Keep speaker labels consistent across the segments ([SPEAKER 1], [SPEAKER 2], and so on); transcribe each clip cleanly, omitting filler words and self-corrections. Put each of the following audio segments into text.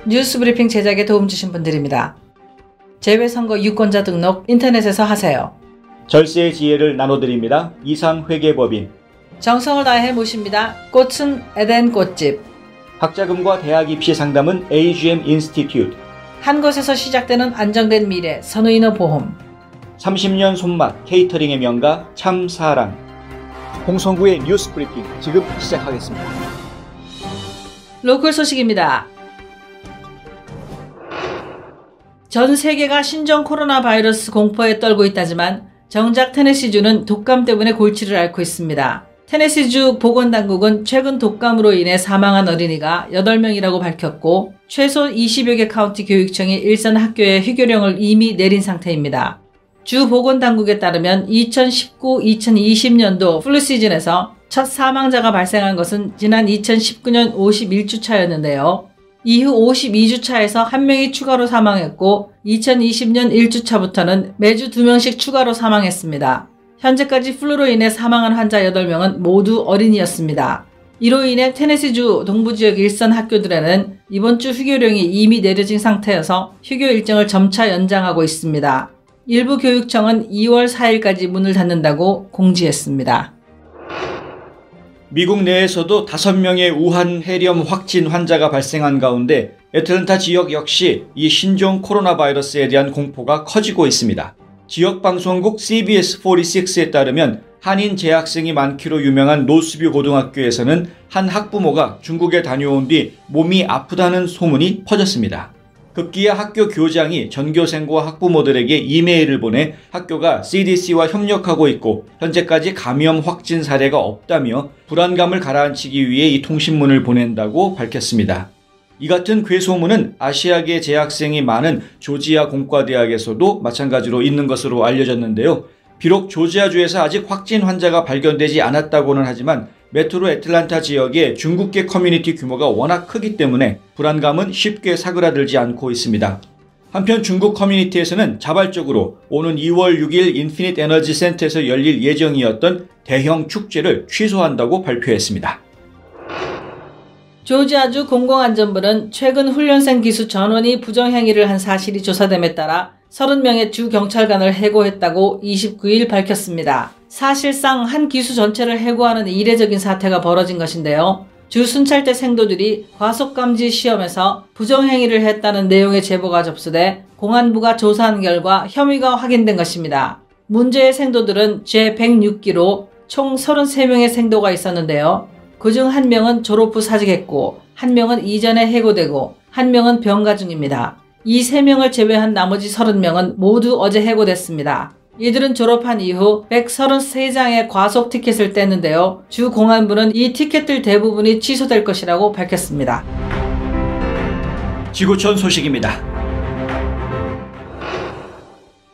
[SPEAKER 1] 뉴스브리핑 제작에 도움 주신 분들입니다. 재외선거 유권자 등록 인터넷에서 하세요.
[SPEAKER 2] 절세의 지혜를 나눠드립니다. 이상회계법인.
[SPEAKER 1] 정성을 다해 모십니다. 꽃은 에덴 꽃집.
[SPEAKER 2] 학자금과 대학 입시 상담은 AGM 인스티튜트.
[SPEAKER 1] 한 곳에서 시작되는 안정된 미래 선우인어 보험.
[SPEAKER 2] 30년 손맛 케이터링의 명가 참사랑. 홍성구의 뉴스브리핑 지금 시작하겠습니다.
[SPEAKER 1] 로컬 소식입니다. 전 세계가 신종 코로나 바이러스 공포에 떨고 있다지만 정작 테네시주는 독감 때문에 골치를 앓고 있습니다. 테네시주 보건당국은 최근 독감으로 인해 사망한 어린이가 8명이라고 밝혔고 최소 20여 개 카운티 교육청이 일선 학교에 휴교령을 이미 내린 상태입니다. 주 보건당국에 따르면 2019-2020년도 플루 시즌에서 첫 사망자가 발생한 것은 지난 2019년 51주차였는데요. 이후 52주차에서 1명이 추가로 사망했고 2020년 1주차부터는 매주 2명씩 추가로 사망했습니다. 현재까지 플루로 인해 사망한 환자 8명은 모두 어린이였습니다. 이로 인해 테네시주 동부지역 일선 학교들에는 이번 주 휴교령이 이미 내려진 상태여서 휴교 일정을 점차 연장하고 있습니다. 일부 교육청은 2월 4일까지 문을 닫는다고 공지했습니다.
[SPEAKER 2] 미국 내에서도 5명의 우한 폐렴 확진 환자가 발생한 가운데 애틀랜타 지역 역시 이 신종 코로나 바이러스에 대한 공포가 커지고 있습니다. 지역 방송국 CBS 46에 따르면 한인 재학생이 많기로 유명한 노스뷰 고등학교에서는 한 학부모가 중국에 다녀온 뒤 몸이 아프다는 소문이 퍼졌습니다. 급기야 학교 교장이 전교생과 학부모들에게 이메일을 보내 학교가 CDC와 협력하고 있고 현재까지 감염 확진 사례가 없다며 불안감을 가라앉히기 위해 이 통신문을 보낸다고 밝혔습니다. 이 같은 괴소문은 아시아계 재학생이 많은 조지아 공과대학에서도 마찬가지로 있는 것으로 알려졌는데요. 비록 조지아주에서 아직 확진 환자가 발견되지 않았다고는 하지만 메트로 애틀랜타 지역의 중국계 커뮤니티 규모가 워낙 크기 때문에 불안감은 쉽게 사그라들지 않고 있습니다. 한편 중국 커뮤니티에서는 자발적으로 오는 2월 6일 인피닛 에너지 센터에서 열릴 예정이었던 대형 축제를 취소한다고 발표했습니다.
[SPEAKER 1] 조지아주 공공안전부는 최근 훈련생 기수 전원이 부정행위를 한 사실이 조사됨에 따라 30명의 주 경찰관을 해고했다고 29일 밝혔습니다. 사실상 한 기수 전체를 해고하는 이례적인 사태가 벌어진 것인데요. 주 순찰대 생도들이 과속감지 시험에서 부정행위를 했다는 내용의 제보가 접수돼 공안부가 조사한 결과 혐의가 확인된 것입니다. 문제의 생도들은 제106기로 총 33명의 생도가 있었는데요. 그중 1명은 졸업 후 사직했고 1명은 이전에 해고되고 1명은 병가 중입니다. 이 3명을 제외한 나머지 30명은 모두 어제 해고됐습니다. 이들은 졸업한 이후 133장의 과속 티켓을 뗐는데요. 주 공안부는 이 티켓들 대부분이 취소될 것이라고 밝혔습니다.
[SPEAKER 2] 지구촌 소식입니다.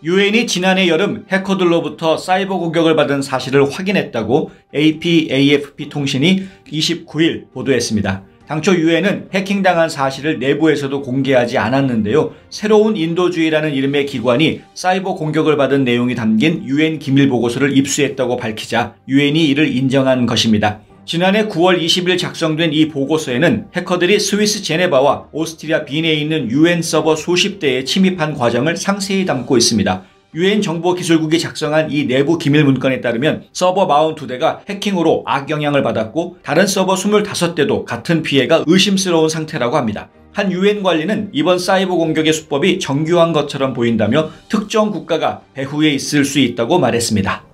[SPEAKER 2] 유엔이 지난해 여름 해커들로부터 사이버 공격을 받은 사실을 확인했다고 AP/AFP 통신이 29일 보도했습니다. 당초 유엔은 해킹당한 사실을 내부에서도 공개하지 않았는데요. 새로운 인도주의라는 이름의 기관이 사이버 공격을 받은 내용이 담긴 유엔 기밀 보고서를 입수했다고 밝히자 유엔이 이를 인정한 것입니다. 지난해 9월 20일 작성된 이 보고서에는 해커들이 스위스 제네바와 오스트리아 빈에 있는 유엔 서버 수십 대에 침입한 과정을 상세히 담고 있습니다. 유엔 정보기술국이 작성한 이 내부 기밀 문건에 따르면 서버 42대가 해킹으로 악영향을 받았고 다른 서버 25대도 같은 피해가 의심스러운 상태라고 합니다. 한 유엔 관리는 이번 사이버 공격의 수법이 정교한 것처럼 보인다며 특정 국가가 배후에 있을 수 있다고 말했습니다.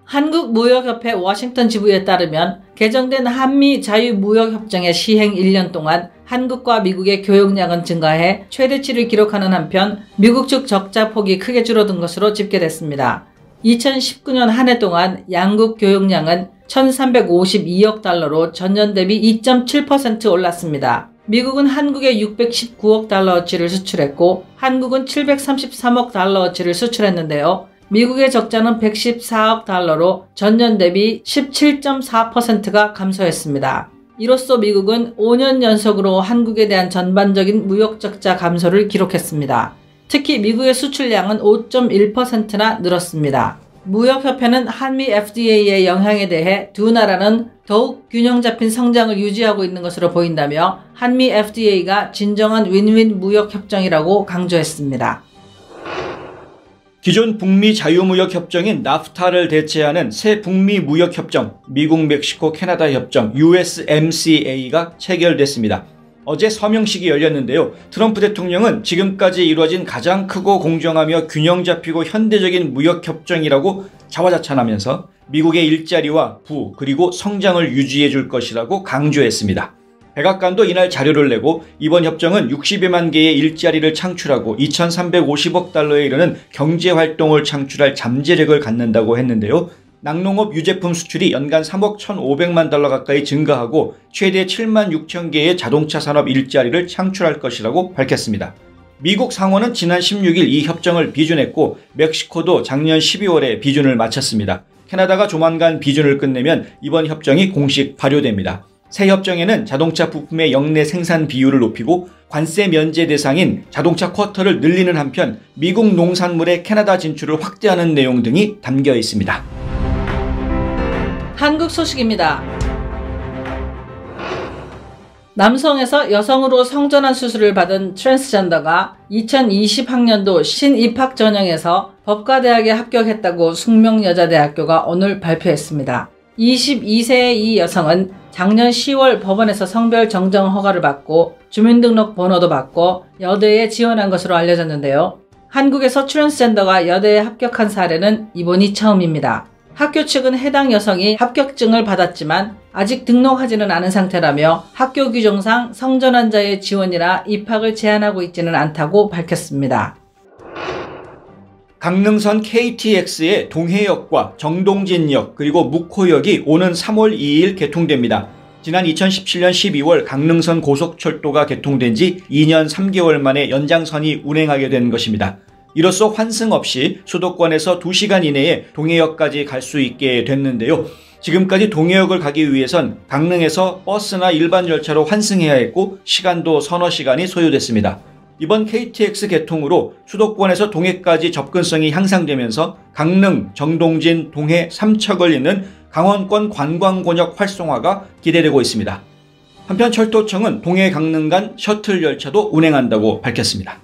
[SPEAKER 1] 한국무역협회 워싱턴 지부에 따르면 개정된 한미 자유무역협정의 시행 1년 동안 한국과 미국의 교역량은 증가해 최대치를 기록하는 한편 미국 측 적자 폭이 크게 줄어든 것으로 집계됐습니다. 2019년 한 해 동안 양국 교역량은 1,352억 달러로 전년 대비 2.7% 올랐습니다. 미국은 한국에 619억 달러어치를 수출했고 한국은 733억 달러어치를 수출했는데요. 미국의 적자는 114억 달러로 전년 대비 17.4%가 감소했습니다. 이로써 미국은 5년 연속으로 한국에 대한 전반적인 무역 적자 감소를 기록했습니다. 특히 미국의 수출량은 5.1%나 늘었습니다. 무역협회는 한미 FDA의 영향에 대해 두 나라는 더욱 균형 잡힌 성장을 유지하고 있는 것으로 보인다며 한미 FDA가 진정한 윈윈 무역협정이라고 강조했습니다.
[SPEAKER 2] 기존 북미 자유무역협정인 나프타를 대체하는 새 북미 무역협정, 미국, 멕시코, 캐나다 협정 USMCA가 체결됐습니다. 어제 서명식이 열렸는데요. 트럼프 대통령은 지금까지 이루어진 가장 크고 공정하며 균형 잡히고 현대적인 무역협정이라고 자화자찬하면서 미국의 일자리와 부 그리고 성장을 유지해 줄 것이라고 강조했습니다. 백악관도 이날 자료를 내고 이번 협정은 60여만 개의 일자리를 창출하고 2,350억 달러에 이르는 경제활동을 창출할 잠재력을 갖는다고 했는데요. 낙농업 유제품 수출이 연간 3억 1,500만 달러 가까이 증가하고 최대 7만 6천 개의 자동차 산업 일자리를 창출할 것이라고 밝혔습니다. 미국 상원은 지난 16일 이 협정을 비준했고 멕시코도 작년 12월에 비준을 마쳤습니다. 캐나다가 조만간 비준을 끝내면 이번 협정이 공식 발효됩니다. 새 협정에는 자동차 부품의 역내 생산 비율을 높이고 관세 면제 대상인 자동차 쿼터를 늘리는 한편 미국 농산물의 캐나다 진출을 확대하는 내용 등이 담겨 있습니다.
[SPEAKER 1] 한국 소식입니다. 남성에서 여성으로 성전환 수술을 받은 트랜스젠더가 2020학년도 신입학 전형에서 법과대학에 합격했다고 숙명여자대학교가 오늘 발표했습니다. 22세의 이 여성은 작년 10월 법원에서 성별 정정 허가를 받고 주민등록 번호도 받고 여대에 지원한 것으로 알려졌는데요. 한국에서 트랜스젠더가 여대에 합격한 사례는 이번이 처음입니다. 학교 측은 해당 여성이 합격증을 받았지만 아직 등록하지는 않은 상태라며 학교 규정상 성전환자의 지원이라 입학을 제한하고 있지는 않다고 밝혔습니다.
[SPEAKER 2] 강릉선 KTX의 동해역과 정동진역 그리고 묵호역이 오는 3월 2일 개통됩니다. 지난 2017년 12월 강릉선 고속철도가 개통된 지 2년 3개월 만에 연장선이 운행하게 된 것입니다. 이로써 환승 없이 수도권에서 2시간 이내에 동해역까지 갈 수 있게 됐는데요. 지금까지 동해역을 가기 위해선 강릉에서 버스나 일반 열차로 환승해야 했고 시간도 서너 시간이 소요됐습니다. 이번 KTX 개통으로 수도권에서 동해까지 접근성이 향상되면서 강릉, 정동진, 동해, 삼척을 잇는 강원권 관광권역 활성화가 기대되고 있습니다. 한편 철도청은 동해 강릉 간 셔틀 열차도 운행한다고 밝혔습니다.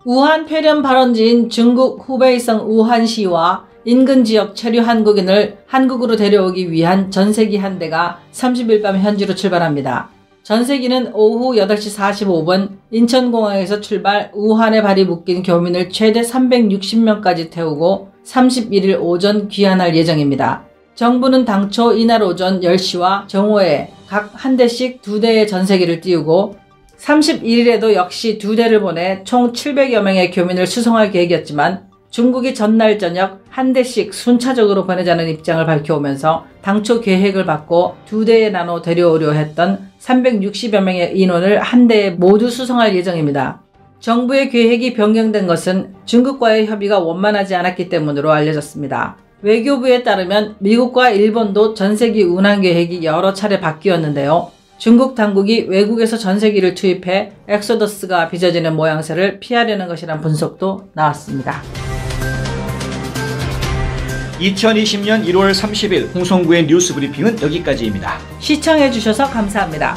[SPEAKER 1] 우한 폐렴 발원지인 중국 후베이성 우한시와 인근 지역 체류 한국인을 한국으로 데려오기 위한 전세기 한 대가 30일 밤 현지로 출발합니다. 전세기는 오후 8시 45분 인천공항에서 출발 우한에 발이 묶인 교민을 최대 360명까지 태우고 31일 오전 귀환할 예정입니다. 정부는 당초 이날 오전 10시와 정오에 각 한 대씩 2대의 전세기를 띄우고 31일에도 역시 2대를 보내 총 700여 명의 교민을 수송할 계획이었지만 중국이 전날 저녁 한 대씩 순차적으로 보내자는 입장을 밝혀오면서 당초 계획을 바꿔 2대에 나눠 데려오려 했던 360여 명의 인원을 한 대에 모두 수송할 예정입니다. 정부의 계획이 변경된 것은 중국과의 협의가 원만하지 않았기 때문으로 알려졌습니다. 외교부에 따르면 미국과 일본도 전세기 운항 계획이 여러 차례 바뀌었는데요. 중국 당국이 외국에서 전세기를 투입해 엑소더스가 빚어지는 모양새를 피하려는 것이란 분석도 나왔습니다.
[SPEAKER 2] 2020년 1월 30일 홍성구의 뉴스 브리핑은 여기까지입니다.
[SPEAKER 1] 시청해주셔서 감사합니다.